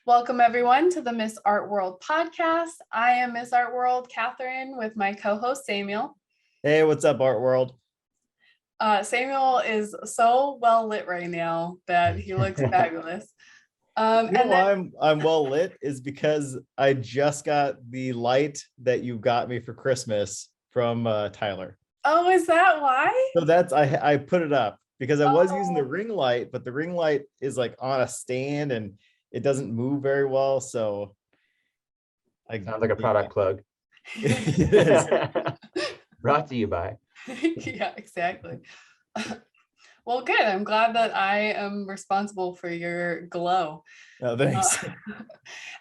Welcome everyone to the Miss Art World podcast. I am Miss Art World, Catherine, with my co-host Samuel. Hey, what's up, Art World? Samuel is so well lit right now that he looks fabulous. I'm well lit is because I just got the light that you got me for Christmas from Tyler. Oh, is that why? So I put it up because I was using the ring light, but the ring light is like on a stand and it doesn't move very well. So sounds like a product plug. It is. Brought to you by. Yeah, exactly. Well, good. I'm glad that I am responsible for your glow. Oh, thanks.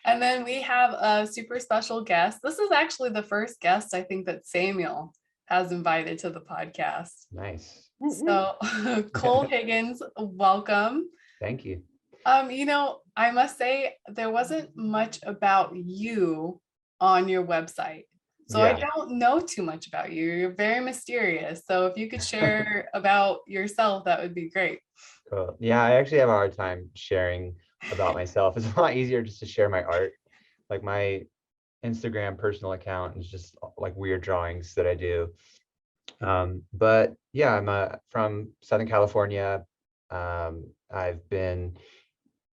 And then we have a super special guest. This is actually the first guest I think that Samuel has invited to the podcast. Nice. So Cole Higgins, welcome. Thank you. I must say there wasn't much about you on your website. So yeah. I don't know too much about you. You're very mysterious. So if you could share about yourself, that would be great. Cool. Yeah, I actually have a hard time sharing about myself. It's a lot easier just to share my art. Like my Instagram personal account is just like weird drawings that I do. But yeah, I'm from Southern California. I've been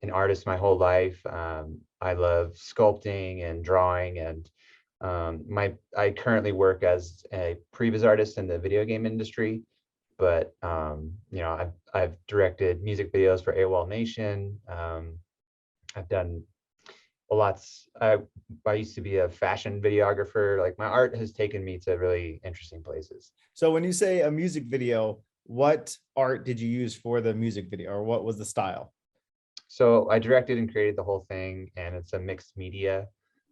an artist my whole life. I love sculpting and drawing, and I currently work as a previs artist in the video game industry, but I've directed music videos for AWOL Nation. I've done a lot. I used to be a fashion videographer. Like my art has taken me to really interesting places. So when you say a music video, what art did you use for the music video, or what was the style? So I directed and created the whole thing, and it's a mixed media.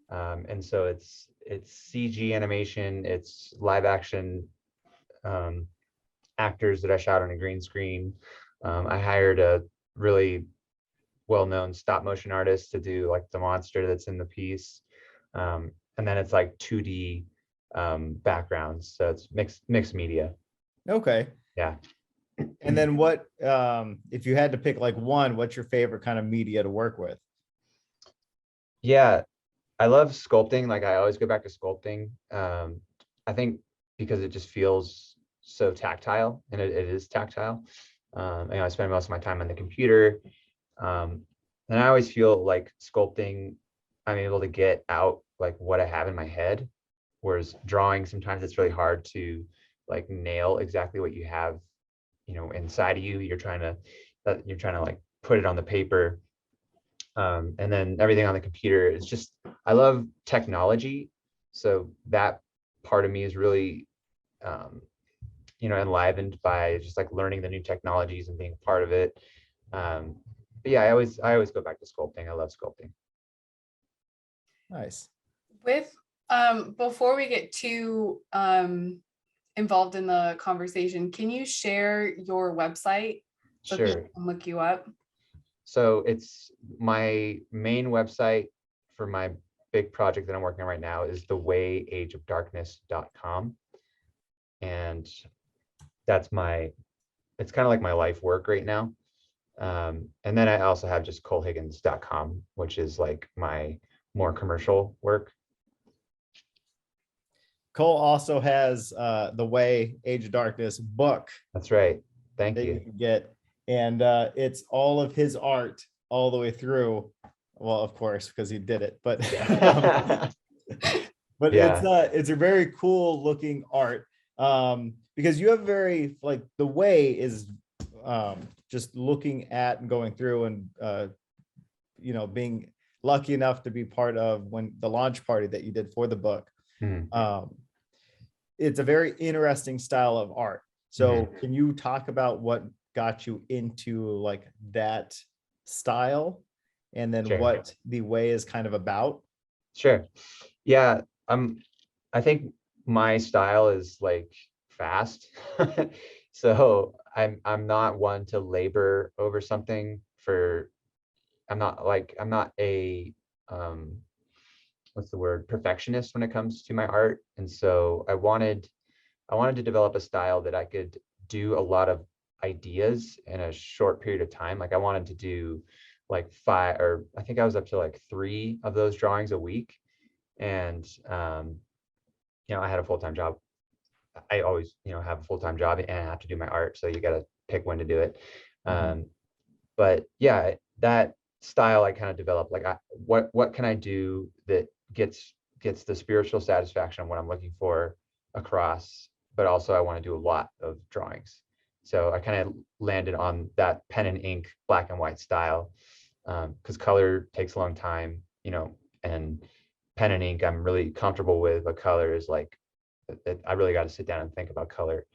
And so it's CG animation, it's live action actors that I shot on a green screen. I hired a really well-known stop motion artist to do like the monster that's in the piece. And then it's like 2D backgrounds. So it's mixed media. Okay. Yeah. And then what, if you had to pick like one, what's your favorite kind of media to work with? Yeah, I love sculpting. Like I always go back to sculpting. I think because it just feels so tactile, and it is tactile. I spend most of my time on the computer. And I always feel like sculpting, I'm able to get out like what I have in my head. Whereas drawing, sometimes it's really hard to like nail exactly what you have, inside of you. You're trying to like put it on the paper. And then everything on the computer is just, I love technology. So that part of me is really, enlivened by just like learning the new technologies and being a part of it. But yeah, I always go back to sculpting. I love sculpting. Nice. With before we get too involved in the conversation, can you share your website so Sure. people can look you up? So it's my main website for my big project that I'm working on right now is thewayageofdarkness.com. And it's kind of like my life work right now. And then I also have just colehiggins.com, which is like my more commercial work. Cole also has the Way Age of Darkness book. That's right. Thank you. You can get, and it's all of his art all the way through. Well, of course, because he did it, but but yeah. It's a very cool looking art because you have very like the Way is just looking at and going through and being lucky enough to be part of when the launch party that you did for the book. It's a very interesting style of art. So can you talk about what got you into like that style, and then what the Way is kind of about? Sure. Yeah. I think my style is like fast. So I'm not one to labor over something I'm not a what's the word, perfectionist when it comes to my art. And so I wanted to develop a style that I could do a lot of ideas in a short period of time. Like I wanted to do like 5, or I think I was up to like 3 of those drawings a week. And I had a full-time job. I always, have a full-time job and I have to do my art. So you got to pick when to do it. But yeah, that style I kind of developed, like what can I do that gets the spiritual satisfaction of what I'm looking for across, but also I want to do a lot of drawings. So I kind of landed on that pen and ink, black and white style, because color takes a long time, and pen and ink I'm really comfortable with, but color is like, I really got to sit down and think about color.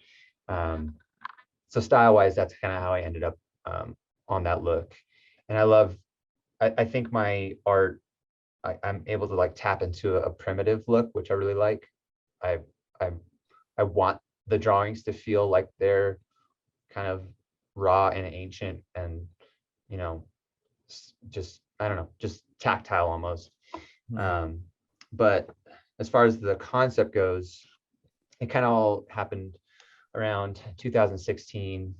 So style wise, that's kind of how I ended up on that look. And I think my art, I'm able to like tap into a primitive look, which I really like. I I I want the drawings to feel like they're kind of raw and ancient, and just, I don't know, just tactile almost. But as far as the concept goes, it kind of all happened around 2016,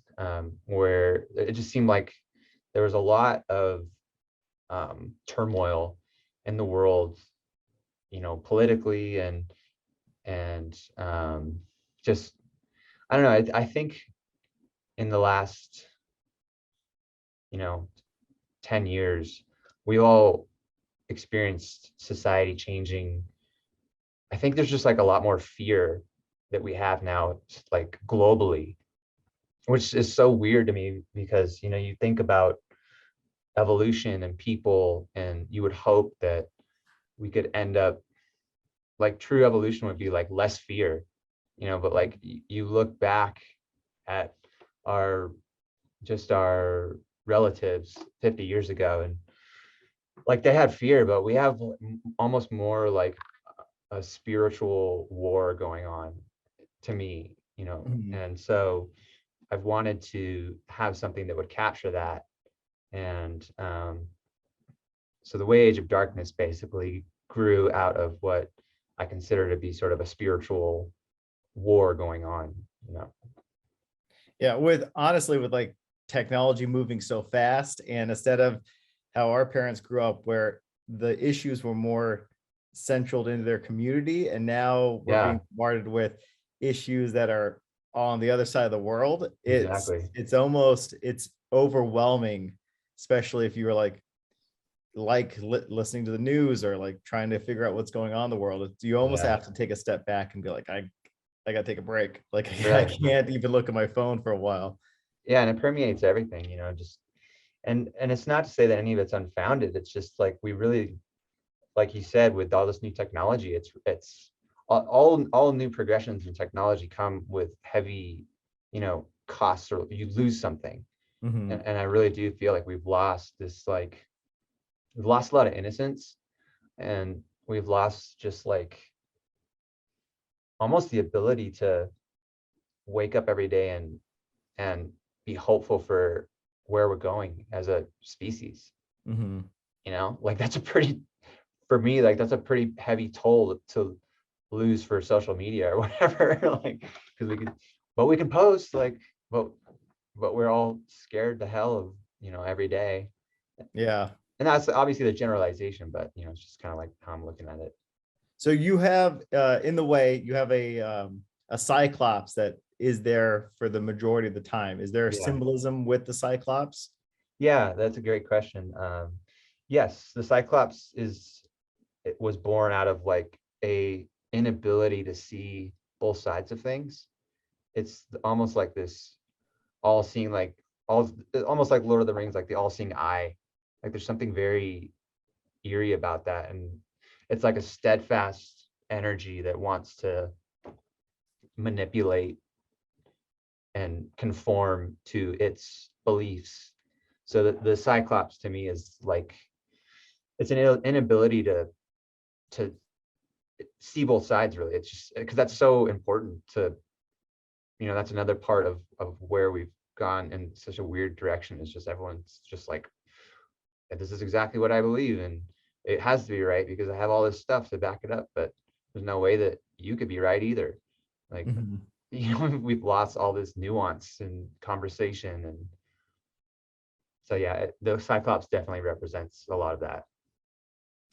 where it just seemed like there was a lot of turmoil in the world, politically, and just, I don't know. I think in the last 10 years, we all experienced society changing. I think there's just like a lot more fear that we have now, just like globally, which is so weird to me, because you think about evolution and people, and you would hope that we could end up, like, true evolution would be like less fear, but like you look back at our our relatives 50 years ago, and like they had fear, but we have almost more like a spiritual war going on, to me, and so I've wanted to have something that would capture that. And so the Way Age of Darkness basically grew out of what I consider to be sort of a spiritual war going on. Yeah, with honestly, with like technology moving so fast, and instead of how our parents grew up, where the issues were more centraled into their community, and now we're being bombarded with issues that are on the other side of the world. Exactly. It's overwhelming, especially if you were listening to the news, or like trying to figure out what's going on in the world. You almost have to take a step back and be like, I gotta take a break. Like, I can't even look at my phone for a while. Yeah, and it permeates everything, just, and it's not to say that any of it's unfounded. It's just like, we really, like you said, with all this new technology, it's all new progressions in technology come with heavy, costs, or you lose something. And I really do feel like we've lost a lot of innocence, and we've lost just like almost the ability to wake up every day and be hopeful for where we're going as a species. Like for me, like that's a pretty heavy toll to lose for social media or whatever. Like, because we can post, like, but we're all scared to hell of, every day. Yeah. And that's obviously the generalization, but it's just kind of like how I'm looking at it. So you have in the Way, you have a cyclops that is there for the majority of the time. Is there a symbolism with the cyclops? Yeah, that's a great question. Yes, the cyclops was born out of like a inability to see both sides of things. It's almost like this all-seeing, like almost like Lord of the Rings, like the all-seeing eye. Like there's something very eerie about that, and it's like a steadfast energy that wants to manipulate and conform to its beliefs. So the cyclops to me is like, it's an inability to see both sides, really. It's just because that's so important to, that's another part of where we've gone in such a weird direction. Is just everyone's just like, this is exactly what I believe, and it has to be right because I have all this stuff to back it up, but there's no way that you could be right either. Like, we've lost all this nuance and conversation, and So yeah, the Cyclops definitely represents a lot of that.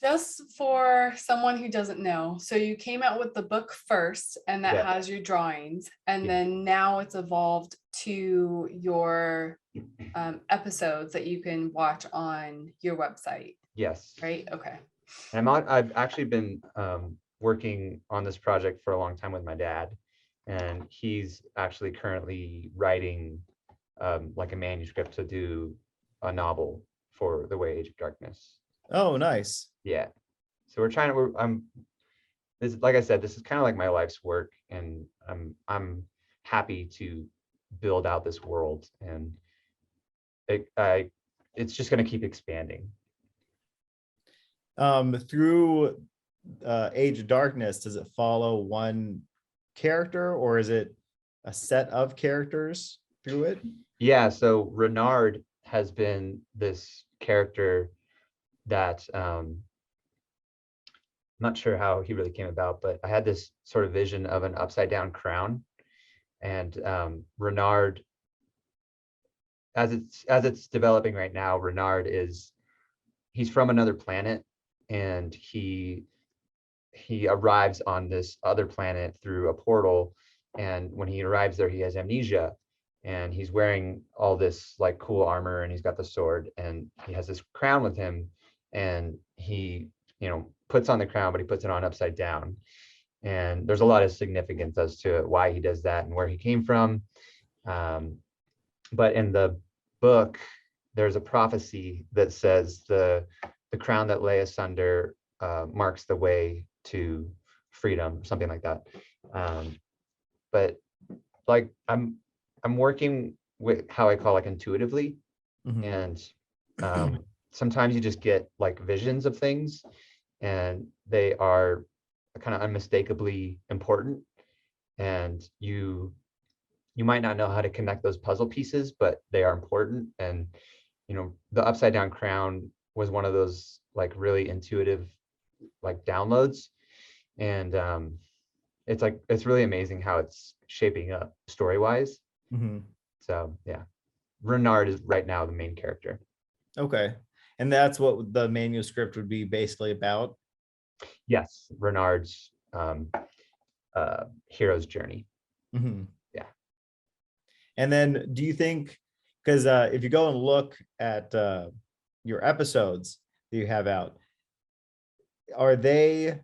Just for someone who doesn't know, so you came out with the book first, and that Yeah. has your drawings, and Yeah. then now it's evolved to your episodes that you can watch on your website, Yes. right? Okay. And I've actually been working on this project for a long time with my dad, and he's actually currently writing like a manuscript to do a novel for The Way Age of Darkness. Oh, nice. Yeah. So this, like I said, this is kind of like my life's work, and I'm happy to build out this world, and it's just going to keep expanding. Through Age of Darkness, does it follow one character, or is it a set of characters through it? Yeah, so Renard has been this character that I'm not sure how he really came about, but I had this sort of vision of an upside down crown, and Renard, as it's developing right now, Renard he's from another planet, and he arrives on this other planet through a portal, and when he arrives there, he has amnesia, and he's wearing all this like cool armor, and he's got the sword, and he has this crown with him, and he puts on the crown, but he puts it on upside down, and there's a lot of significance as to why he does that and where he came from. But in the book, there's a prophecy that says the crown that lay asunder marks the way to freedom, something like that. But like I'm working with how I call like intuitively, and sometimes you just get like visions of things, and they are kind of unmistakably important, and you might not know how to connect those puzzle pieces, but they are important. And the upside down crown was one of those like really intuitive like downloads, and it's really amazing how it's shaping up story wise. So yeah, Renard is right now the main character. Okay, and that's what the manuscript would be basically about? Yes, Renard's hero's journey. Yeah. And then do you think, because if you go and look at your episodes that you have out, are they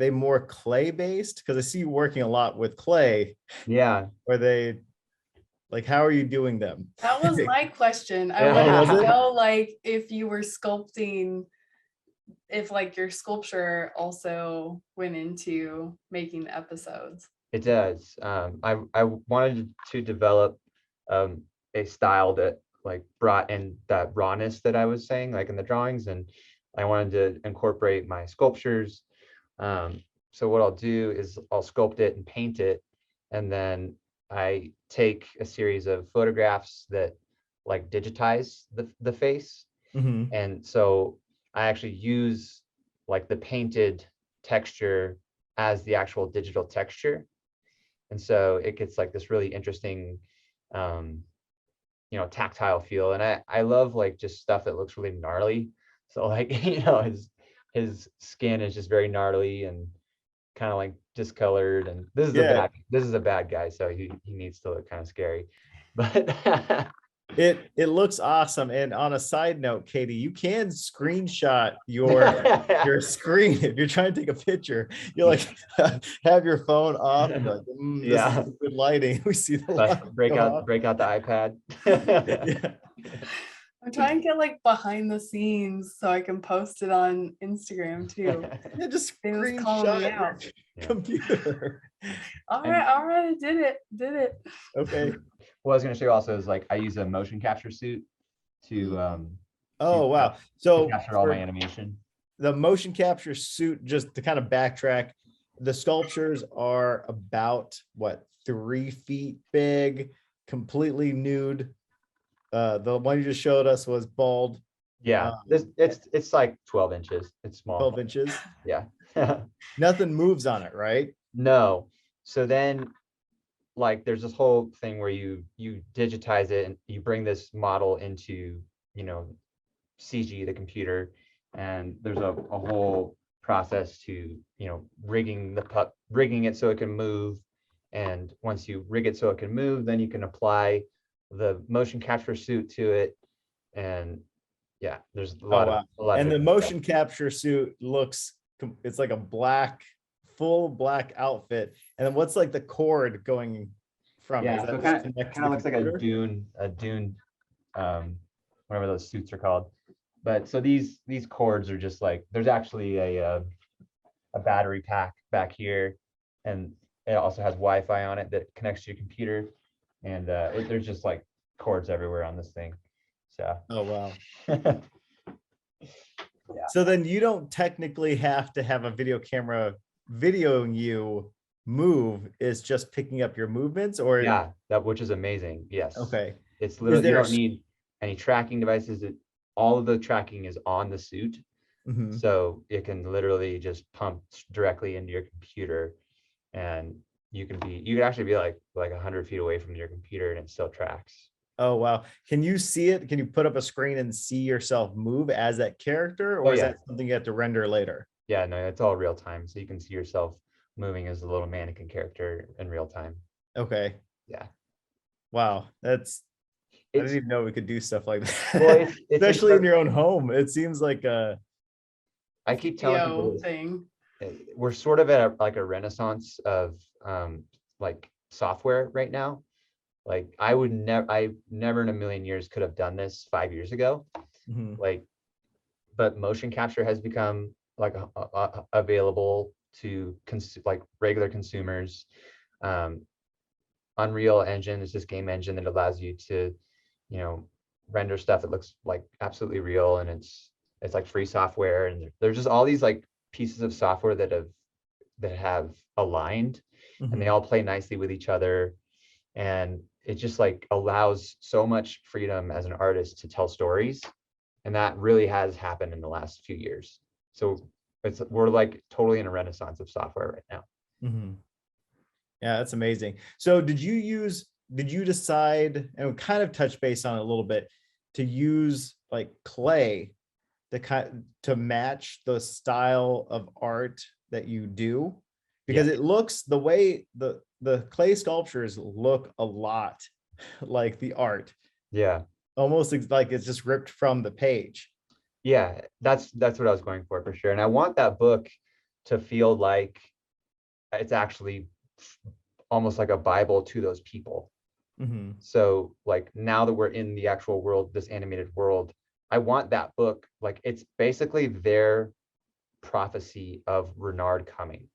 more clay based? Because I see you working a lot with clay. Yeah. Are they like, how are you doing them? That was my question. I Yeah. wanted to know, like, if you were sculpting, if like your sculpture also went into making the episodes. It does. I wanted to develop a style that like brought in that rawness that I was saying, like in the drawings, and I wanted to incorporate my sculptures. So what I'll do is I'll sculpt it and paint it, and then I take a series of photographs that like digitize the face. And so I actually use like the painted texture as the actual digital texture. And so it gets like this really interesting, tactile feel. And I love like just stuff that looks really gnarly. So like, his skin is just very gnarly and kind of like discolored. And this is a bad guy. So he needs to look kind of scary, but it looks awesome. And on a side note, Katie, you can screenshot your screen if you're trying to take a picture. You like have your phone off and like, this is good lighting. We see the light break out the iPad. Yeah. I'm trying to get like behind the scenes so I can post it on Instagram too. Yeah, just They was calling me screenshot out. your computer. All right, I did it. Okay. What I was going to show you also is like I use a motion capture suit to oh wow, so capture all my animation. The motion capture suit, just to kind of backtrack, the sculptures are about what, 3 feet big, completely nude. The one you just showed us was bald. Yeah, it's like 12 inches. It's small. 12 inches. Yeah. Nothing moves on it, right? No. So then like there's this whole thing where you digitize it and you bring this model into, you know, CG, the computer, and there's a whole process to, you know, rigging it so it can move. And once you rig it so it can move, then you can apply the motion capture suit to it. And yeah, there's a lot wow. of a lot And of the different motion capture suit looks, it's like a full black outfit. And then what's like the cord going from? yeah, Is so that it just kind of connect to kind the of looks like computer? a dune, whatever those suits are called. But so these cords are just like, there's actually a battery pack back here, and it also has Wi-Fi on it that connects to your computer, and there's just like cords everywhere on this thing. So Oh, wow. yeah, So then you don't technically have to have a video camera videoing you move, it's just picking up your movements, or yeah, that, which is amazing. Yes, okay. it's Is literally, you there don't need any tracking devices. All of the tracking is on the suit. Mhm. So it can literally just pump directly into your computer, and you can actually be like 100 feet away from your computer and it still tracks. Oh, wow. Can you see it? Can you put up a screen and see yourself move as that character, Oh or is yeah, that something you have to render later? yeah, no, it's all real time. So you can see yourself moving as a little mannequin character in real time. Okay. Yeah. Wow. I didn't It's even know we could do stuff like well, that. it's Especially in incredible. your own home. It seems like I keep telling people Video this. thing. We're sort of at like a renaissance of like software right now. Like I never in a million years could have done this 5 years ago. mhm. Like, but motion capture has become like available to like regular consumers. Um, Unreal Engine is this game engine that allows you to, you know, render stuff that looks like absolutely real, and it's like free software, and there's just all these like pieces of software that have aligned, and they Mhm. all play nicely with each other, and it just like allows so much freedom as an artist to tell stories, and that really has happened in the last few years. So we're like totally in a renaissance of software right now. Mhm. Yeah, that's amazing. So did you decide, and we kind of touch base on it a little bit, to use like clay to match the style of art that you do? Yeah, Because it looks, the way the clay sculptures look a lot like the art, yeah, almost like it's just ripped from the page. yeah, that's what I was going for sure. And I want that book to feel like it's actually almost like a Bible to those people. Mhm. So like now that we're in the actual world, this animated world, I want that book, like it's basically their prophecy of Renard coming.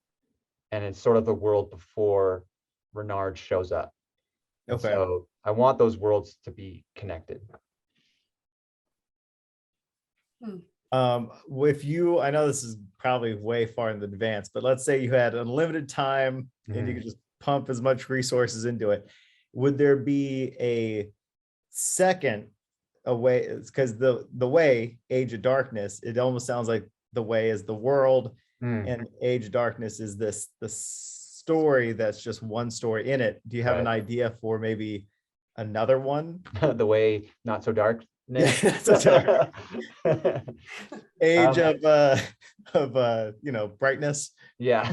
And it's sort of the world before Renard shows up. And Okay. so I want those worlds to be connected. Hmm. If you, I know this is probably way far in the advance, but let's say you had unlimited time and you Mhm. could just pump as much resources into it, would there be a second way? Because the way Age of Darkness, it almost sounds like the way is the world, Mm, and Age of Darkness is the story that's just one story in it. Do you have an right. idea for maybe another one? The way not so darkness. Yeah, that's a dark age um, of brightness. yeah.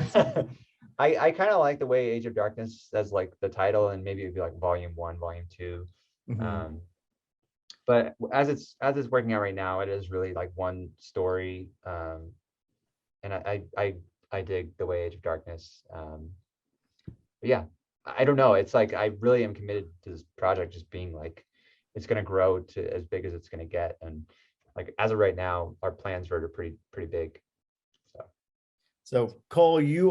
I kind of like the way Age of Darkness as like the title, and maybe it'd be like volume 1, volume 2. Mhm. Um, but as it's working out right now, it is really like one story. And I dig the way Age of Darkness. But yeah, I don't know. It's like I really am committed to this project just being like it's gonna grow to as big as it's gonna get. And like as of right now, our plans for it are pretty big. So So Cole, you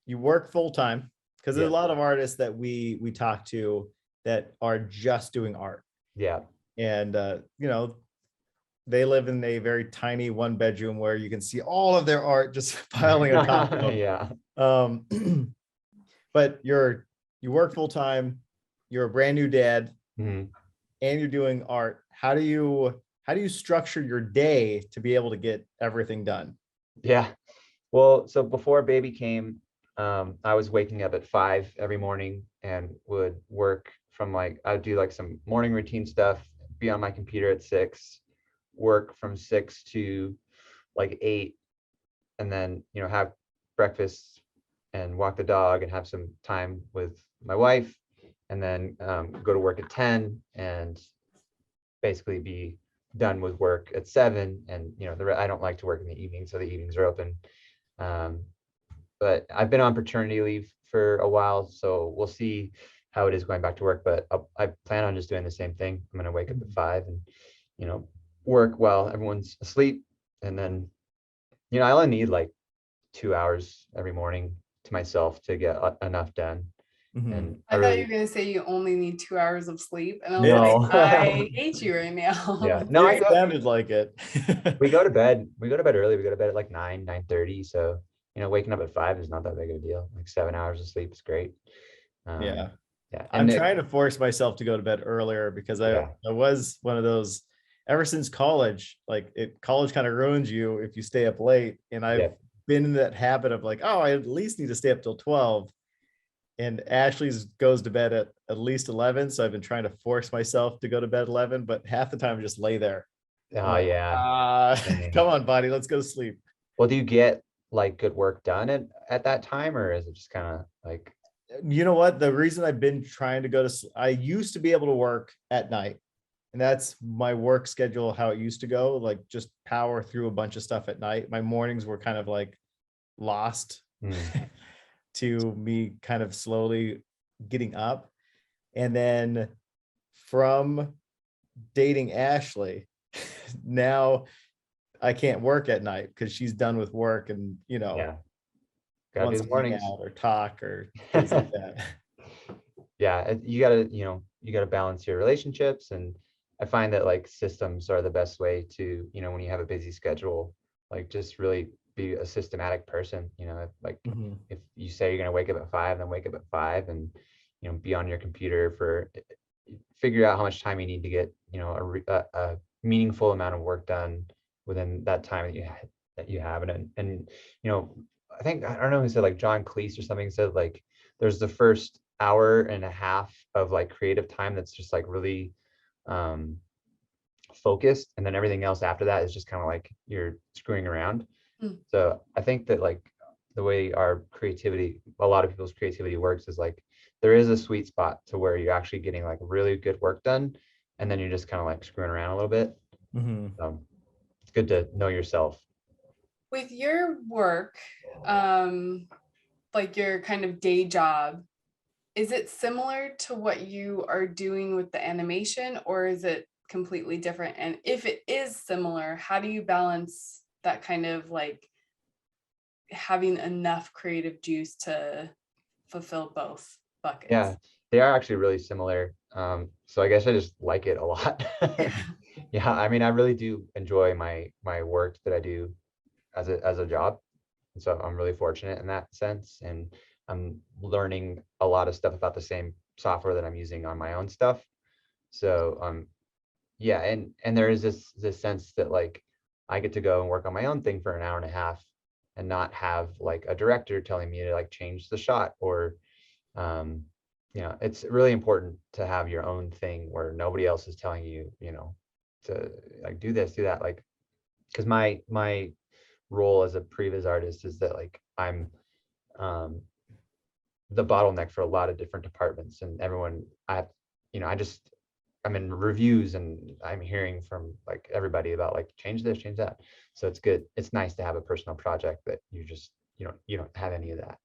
work full time, because there's yeah, a lot of artists that we talk to that are just doing art, yeah, and they live in a very tiny one bedroom where you can see all of their art just piling on top of yeah, them. But you work full time, you're a brand new dad, mhm, and you're doing art. How do you structure your day to be able to get everything done? yeah. Well, so before baby came, I was waking up at 5 every morning and would work from like, I would do like some morning routine stuff, be on my computer at 6, work from 6 to like 8, and then, have breakfast and walk the dog and have some time with my wife, and then go to work at 10 and basically be done with work at 7. And, I don't like to work in the evening, so the evenings are open. But I've been on paternity leave for a while, so we'll see how it is going back to work. But I plan on just doing the same thing. I'm going to wake up at 5 and, work while everyone's asleep. And then, I only need like 2 hours every morning to myself to get enough done. And I thought you were gonna say you only need 2 hours of sleep, and I was No. like, I hate you right now. Yeah, no, It sounded like it. we go to bed early. We go to bed at like 9:30. So, waking up at 5 is not that big of a deal. Like 7 hours of sleep is great. Yeah. Yeah. I'm trying to force myself to go to bed earlier because I was one of those ever since college. Like college kind of ruins you if you stay up late. And I've been in that habit of like, oh, I at least need to stay up till 12. And Ashley's goes to bed at least 11. So I've been trying to force myself to go to bed at 11, but half the time I just lay there. Oh, like, yeah. Come on, buddy, let's go to sleep. Well, do you get like good work done at that time, or is it just kind of like? You know what? The reason I've been trying to go to, I used to be able to work at night, and that's my work schedule, how it used to go, like just power through a bunch of stuff at night. My mornings were kind of like lost to me kind of slowly getting up. And then from dating Ashley, now I can't work at night because she's done with work and, Gotta wants do the to hang mornings out or talk or things like that. Yeah, you gotta balance your relationships, and I find that like systems are the best way to, when you have a busy schedule, like just really be a systematic person. Like if you say you're gonna wake up at 5, then wake up at 5, and be on your computer for, figure out how much time you need to get a meaningful amount of work done within that time that you have. And I think, I don't know who said, like John Cleese or something said, like there's the first hour and a half of like creative time that's just like really focused, and then everything else after that is just kind of like you're screwing around. So I think that like the way a lot of people's creativity works is like there is a sweet spot to where you're actually getting like really good work done, and then you're just kind of like screwing around a little bit. It's good to know yourself. With your work, like your kind of day job, is it similar to what you are doing with the animation, or is it completely different? And if it is similar, how do you balance that kind of like having enough creative juice to fulfill both buckets? Yeah, they are actually really similar. So I guess I just like it a lot. Yeah, I mean, I really do enjoy my work that I do as a job. And so I'm really fortunate in that sense. And I'm learning a lot of stuff about the same software that I'm using on my own stuff. So yeah, and there is this sense that like I get to go and work on my own thing for an hour and a half and not have like a director telling me to like change the shot, or it's really important to have your own thing where nobody else is telling you, to like do this, do that. Like, because my role as a previs artist is that like I'm the bottleneck for a lot of different departments, and everyone I'm in reviews and I'm hearing from like everybody about like change this, change that. So it's good. It's nice to have a personal project that you just you don't have any of that.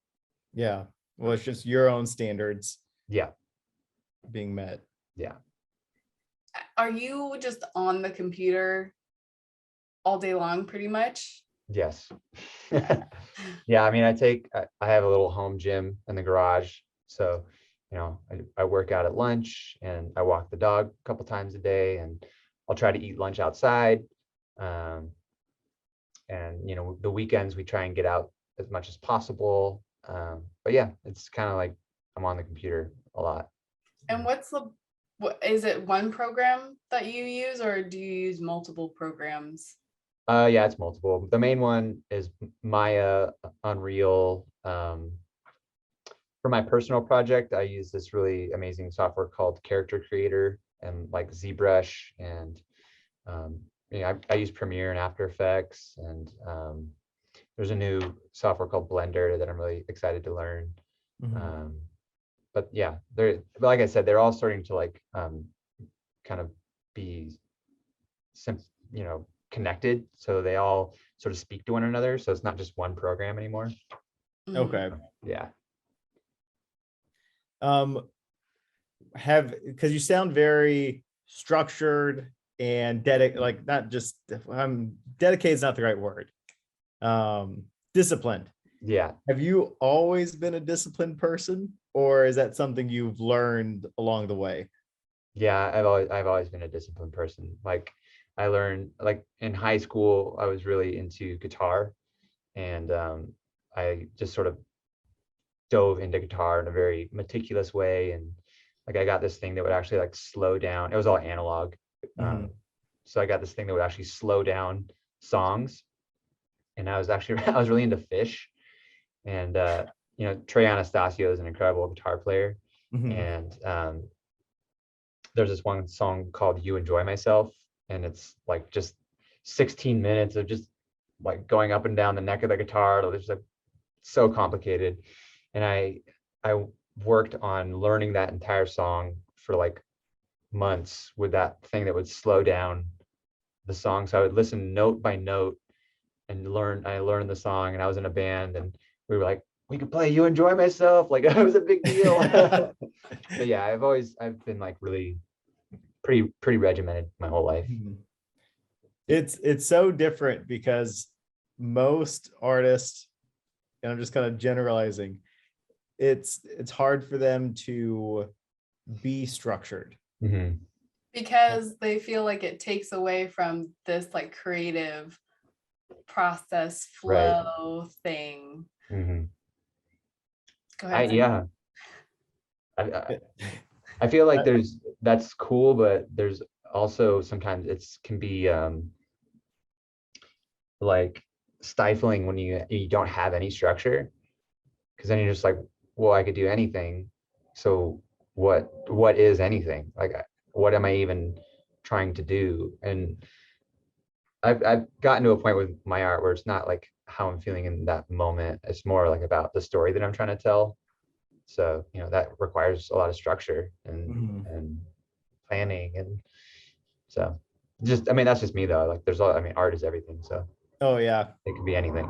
Yeah. Well, it's just your own standards Yeah. being met. Yeah. Are you just on the computer all day long pretty much? Yes. Yeah, I mean, I have a little home gym in the garage. So, I work out at lunch and I walk the dog a couple times a day, and I'll try to eat lunch outside. And, the weekends we try and get out as much as possible. But yeah, it's kind of like I'm on the computer a lot. And what is it, one program that you use, or do you use multiple programs? Yeah, it's multiple. The main one is Maya, Unreal, For my personal project, I use this really amazing software called Character Creator and like ZBrush, and I use Premiere and After Effects, and there's a new software called Blender that I'm really excited to learn. But yeah, like I said, they're all starting to like kind of be connected, so they all sort of speak to one another. So it's not just one program anymore. Okay. Yeah. Because you sound very structured and like not just dedicated is not the right word. Disciplined. Yeah. Have you always been a disciplined person, or is that something you've learned along the way? Yeah, I've always been a disciplined person. Like I learned, like in high school, I was really into guitar, and I just sort of dove into guitar in a very meticulous way, and like I got this thing that would actually like slow down. It was all analog. So I got this thing that would actually slow down songs, and I was really into Fish, and Trey Anastasio is an incredible guitar player, and there's this one song called "You Enjoy Myself," and it's like just 16 minutes of just like going up and down the neck of the guitar. It's just like so complicated, and I worked on learning that entire song for like months with that thing that would slow down the song. So I would listen note by note and I learned the song, and I was in a band, and we were like, we could play "You Enjoy Myself." Like it was a big deal. But yeah, I've been like really pretty regimented my whole life. It's so different because most artists, and I'm just kind of generalizing, it's hard for them to be structured. Because they feel like it takes away from this like creative process flow thing. Go ahead. I feel like that's cool, but there's also sometimes can be like stifling when you don't have any structure, because then you're just like, well, I could do anything. So what is anything? Like, what am I even trying to do? And I've gotten to a point with my art where it's not like how I'm feeling in that moment. It's more like about the story that I'm trying to tell. So, that requires a lot of structure and planning. And so that's just me though. Like art is everything. So oh yeah, it could be anything.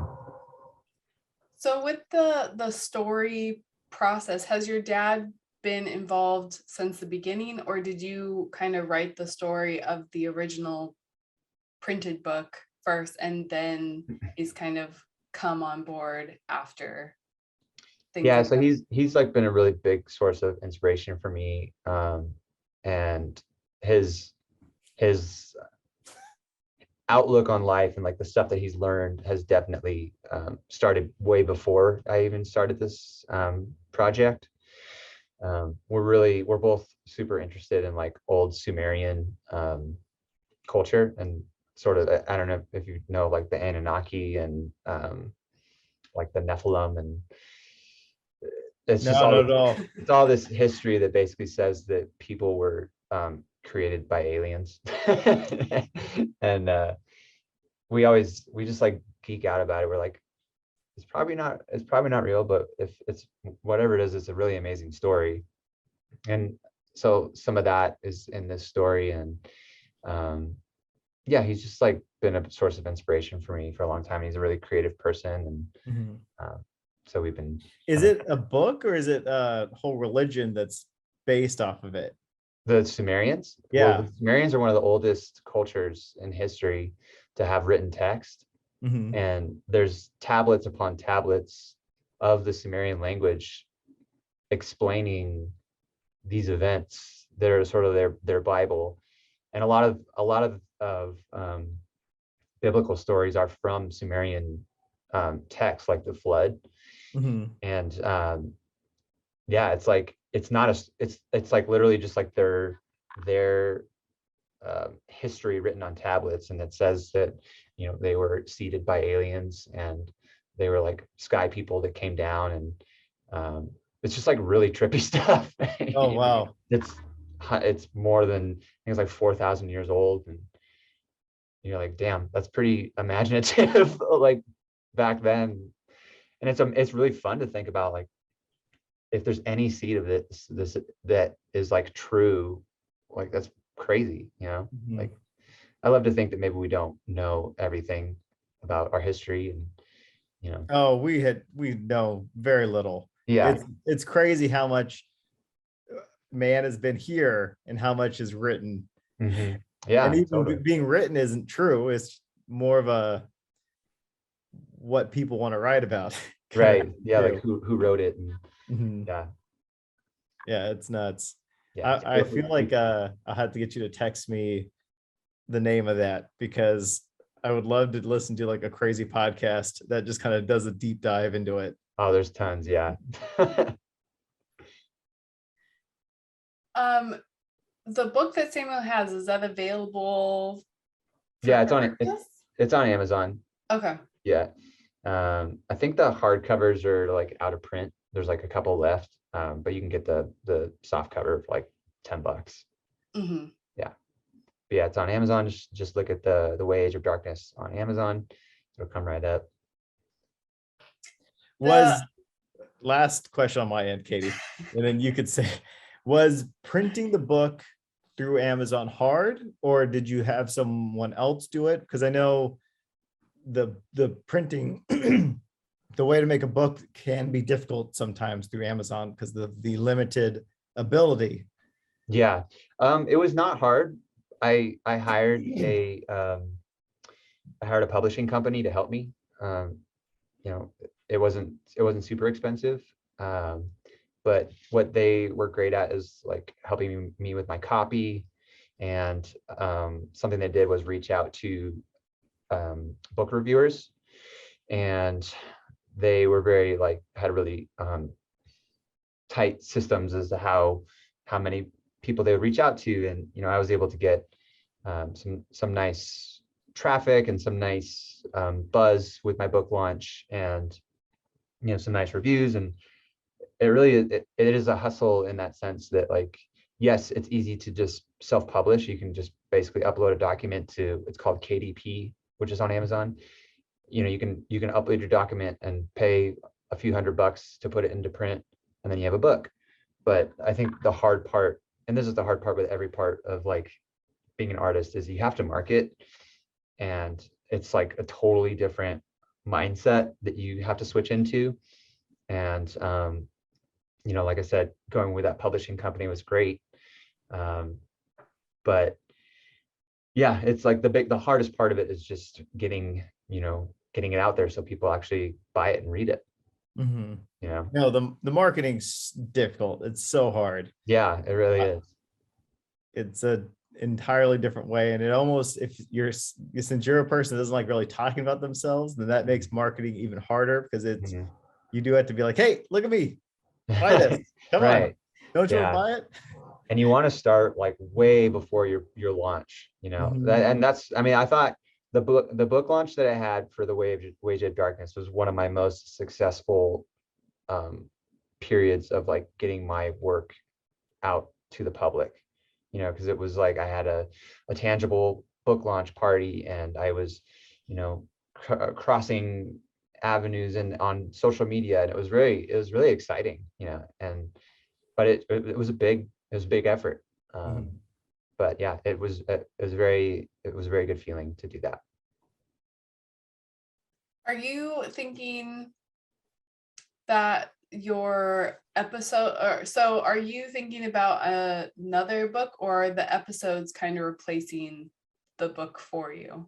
So with the story process, has your dad been involved since the beginning, or did you kind of write the story of the original printed book first and then he's kind of come on board after things? Yeah, so he's like been a really big source of inspiration for me, and his outlook on life and like the stuff that he's learned has definitely started way before I even started this project. We're both super interested in like old Sumerian culture, and sort of, I don't know if you know, like the Anunnaki and like the Nephilim, and it's it's all this history that basically says that people were created by aliens. And we just like geek out about it. We're like, it's probably not real, but if it's whatever it is, it's a really amazing story. And so some of that is in this story, and yeah, he's just like been a source of inspiration for me for a long time. He's a really creative person, and so we've been. Is it a book, or is it a whole religion that's based off of it? The Sumerians? Yeah. Well, the Sumerians are one of the oldest cultures in history to have written text. And there's tablets upon tablets of the Sumerian language explaining these events that are sort of their Bible. And a lot of biblical stories are from Sumerian texts, like the flood. And yeah, it's like it's like literally just like their history written on tablets, and it says that they were seeded by aliens, and they were like sky people that came down, and it's just like really trippy stuff. Oh, wow. It's more than, I think it's like 4,000 years old, and you're like, damn, that's pretty imaginative, like back then. And it's really fun to think about, like, if there's any seed of this that is like true, like that's crazy, Mhm. like I love to think that maybe we don't know everything about our history, and Oh, we know very little. yeah. It's crazy how much man has been here and how much is written. Hmm. And Yeah, even totally. being written isn't true. It's more of a what people want to write about kind of Right. thing Yeah, like too. who wrote it, and Mhm. yeah. Yeah, it's nuts. Yeah. I feel like I'll have to get you to text me the name of that because I would love to listen to like a crazy podcast that just kind of does a deep dive into it. Oh, there's tons. Yeah. Um, the book that Samuel has, is that available for Yeah, purchase? it's on Amazon. Okay. Yeah. I think the hardcovers are like out of print. There's like a couple left, but you can get the soft cover for like $10. Hmm. Yeah. But yeah, it's on Amazon. Just look at the Way Age of Darkness on Amazon. It'll come right up. The Was last question on my end, Katie, and then you could say, was printing the book through Amazon hard, or did you have someone else do it? Because I know the printing, the way to make a book can be difficult sometimes through Amazon because of the limited ability. Yeah. It was not hard. I hired a publishing company to help me. Um, it wasn't super expensive. Um, but what they were great at is like helping me with my copy. And something they did was reach out to book reviewers, and they were very like had really tight systems as to how many people they would reach out to. And I was able to get some nice traffic and some nice buzz with my book launch, and some nice reviews. And it is a hustle in that sense that, like, yes, it's easy to just self-publish. You can just basically upload a document to, it's called KDP, which is on Amazon. You can upload your document and pay a few $100 to put it into print, and then you have a book. But I think the hard part, and this is the hard part with every part of like being an artist, is you have to market. And it's like a totally different mindset that you have to switch into. And like I said, going with that publishing company was great. Um, but yeah, it's like the hardest part of it is just getting it out there so people actually buy it and read it. Mm-hmm. you know No, the marketing's difficult. It's so hard. yeah, it really is. It's a entirely different way, and it almost, if you're, since you're a person that doesn't like really talking about themselves, then that makes marketing even harder because it's, Mhm. you do have to be like, hey, look at me, buy this, come on, Right. don't you want to Yeah. buy it? And you want to start like way before your launch. Mhm. And that's, I mean, I thought the book launch that I had for the Wage of Darkness was one of my most successful um, periods of like getting my work out to the public. Because it was like I had a tangible book launch party, and I was, crossing avenues and on social media, and it was really exciting. And but it was a big effort. Mhm. But yeah, it was a very good feeling to do that. Are you thinking that your episode, or so are you thinking about another book, or are the episodes kind of replacing the book for you?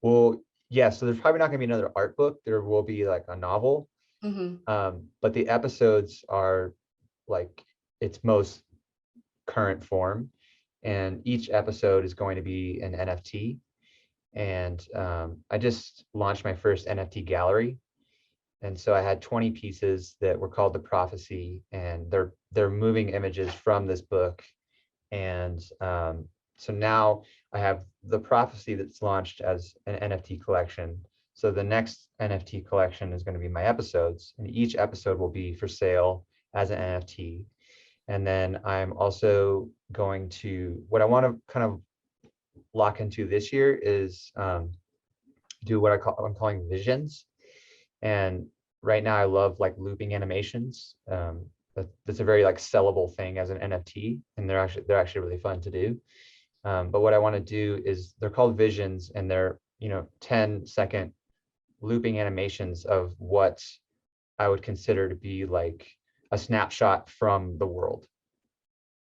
Well, yeah, so there's probably not going to be another art book. There will be like a novel. Hmm. But the episodes are like its most current form, and each episode is going to be an NFT. And I just launched my first NFT gallery, and so I had 20 pieces that were called The Prophecy, and they're moving images from this book. And so now I have The Prophecy that's launched as an NFT collection. So the next NFT collection is going to be my episodes, and each episode will be for sale as an NFT. And then I'm also going to, what I want to kind of lock into this year is do what I'm calling visions. And right now I love like looping animations. That's a very like sellable thing as an NFT, and they're actually really fun to do. But what I want to do is they're called visions, and they're 10-second looping animations of what I would consider to be like a snapshot from the world.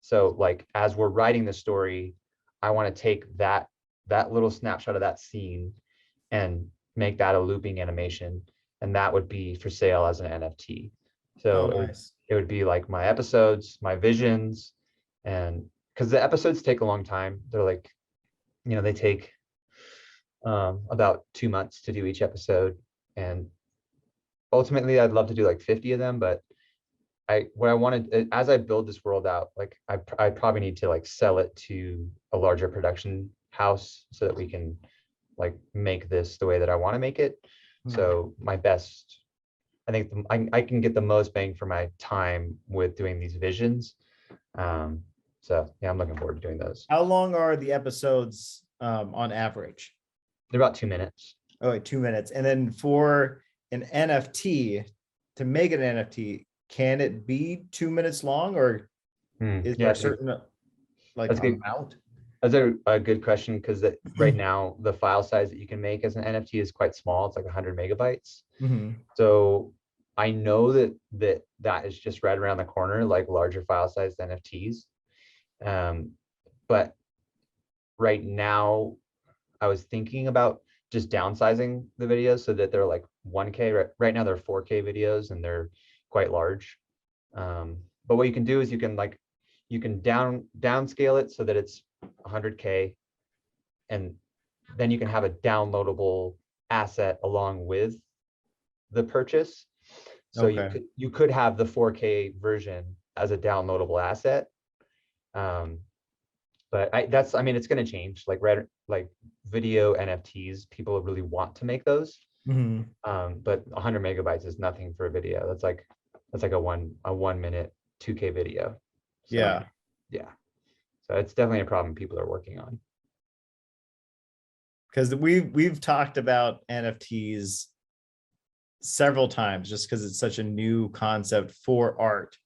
So like as we're writing the story, I want to take that little snapshot of that scene and make that a looping animation, and that would be for sale as an NFT. So nice. it would be like my episodes, my visions, and because the episodes take a long time. They're like, they take about 2 months to do each episode, and ultimately I'd love to do like 50 of them, but what I wanted as I build this world out, like I probably need to like sell it to a larger production house so that we can like make this the way that I want to make it. So I think I can get the most bang for my time with doing these visions. So yeah, I'm looking forward to doing those. How long are the episodes on average? They're about 2 minutes. Oh, wait, 2 minutes. And then for an NFT, to make an NFT, can it be 2 minutes long, or is there a certain like amount? That's a good question, because right now the file size that you can make as an NFT is quite small. It's like 100 megabytes. So I know that is just right around the corner, like larger file sized NFTs. But right now I was thinking about just downsizing the videos so that they're like 1K. Right now they're 4K videos and they're quite large. But what you can do is you can downscale it so that it's 100K, and then you can have a downloadable asset along with the purchase. So you could have the 4K version as a downloadable asset. But it's going to change. Like video NFTs, people really want to make those. But 100 megabytes is nothing for a video. That's like a 1 minute 2K video. So, yeah. So it's definitely a problem people are working on. Because we've talked about NFTs several times, just because it's such a new concept for art.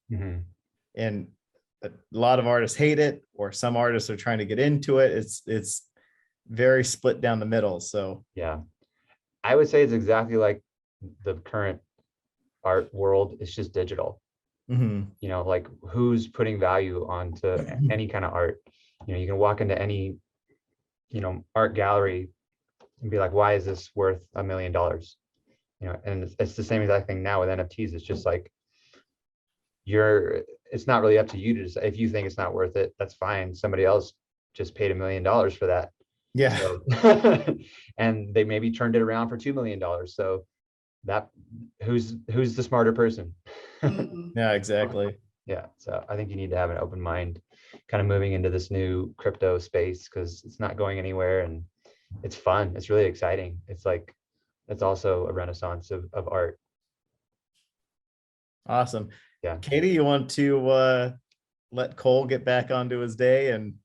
And a lot of artists hate it, or some artists are trying to get into it. It's very split down the middle. So yeah, I would say it's exactly like the current art world. It's just digital. Like who's putting value onto any kind of art? You can walk into any art gallery and be like, why is this worth $1 million? And it's the same exact thing now with NFTs. It's just like it's not really up to you to decide. If you think it's not worth it, that's fine. Somebody else just paid $1 million for that. Yeah. So, and they maybe turned it around for $2 million. So that who's the smarter person? Yeah, exactly. Yeah. So I think you need to have an open mind kind of moving into this new crypto space, because it's not going anywhere and it's fun. It's really exciting. It's also a renaissance of art. Awesome. Yeah. Katie, you want to let Cole get back onto his day? And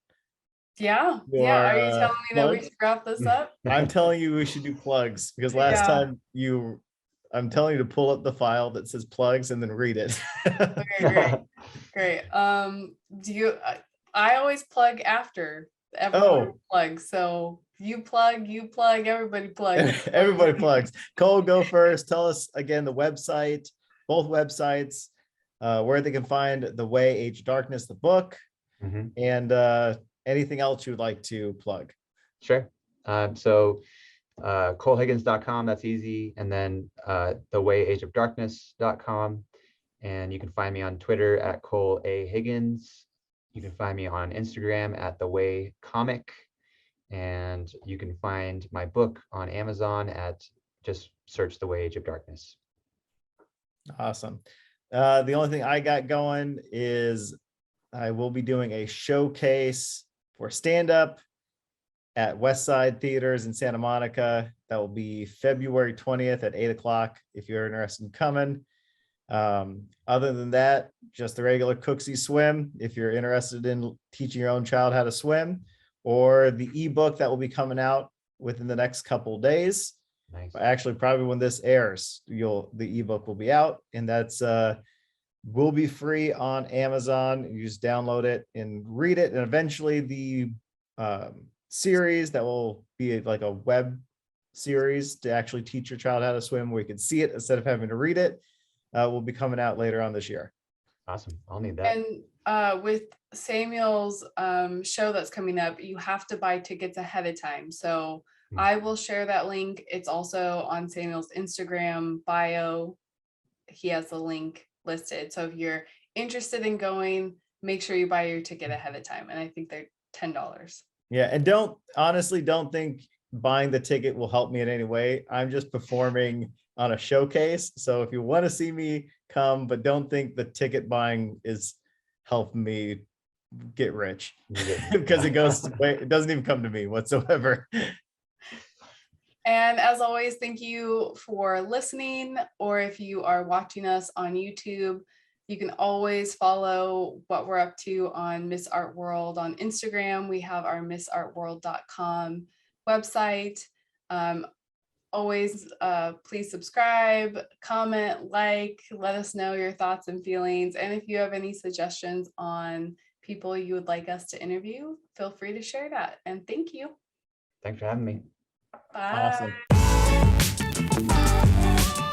are you telling me that we should wrap this up? I'm telling you we should do plugs, because last time I'm telling you to pull up the file that says plugs and then read it. Okay, great. I always plug after everyone plugs. So you plug, everybody plugs. Everybody plugs. Cole, go first. Tell us again the website, both websites, where they can find The Way, Age of Darkness, the book, and anything else you'd like to plug. Sure. So ColeHiggins.com, that's easy. And then thewayageofdarkness.com. And you can find me on Twitter at Cole A. Higgins. You can find me on Instagram at The Way Comic. And you can find my book on Amazon just search The Way, Age of Darkness. Awesome. The only thing I got going is I will be doing a showcase for stand-up at Westside Theaters in Santa Monica. That will be February 20th at 8 o'clock if you're interested in coming. Other than that, just the regular Cooksy swim. If you're interested in teaching your own child how to swim, or the ebook that will be coming out within the next couple days. Nice. Actually, probably when this airs, the ebook will be out, and that's will be free on Amazon. You just download it and read it, and eventually the series that will be like a web series to actually teach your child how to swim, where you can see it instead of having to read it, will be coming out later on this year. Awesome. I'll need that. And with Samuel's show that's coming up, you have to buy tickets ahead of time. So I will share that link. It's also on Samuel's Instagram bio. He has the link listed. So if you're interested in going, make sure you buy your ticket ahead of time. And I think they're $10. Yeah, and honestly don't think buying the ticket will help me in any way. I'm just performing on a showcase. So if you want to see me, come, but don't think the ticket buying is helping me get rich, because it doesn't even come to me whatsoever. And as always, thank you for listening, or if you are watching us on YouTube, you can always follow what we're up to on Miss Art World on Instagram. We have our missartworld.com website. Always please subscribe, comment, like, let us know your thoughts and feelings. And if you have any suggestions on people you would like us to interview, feel free to share that. And thank you. Thanks for having me. Bye. Awesome.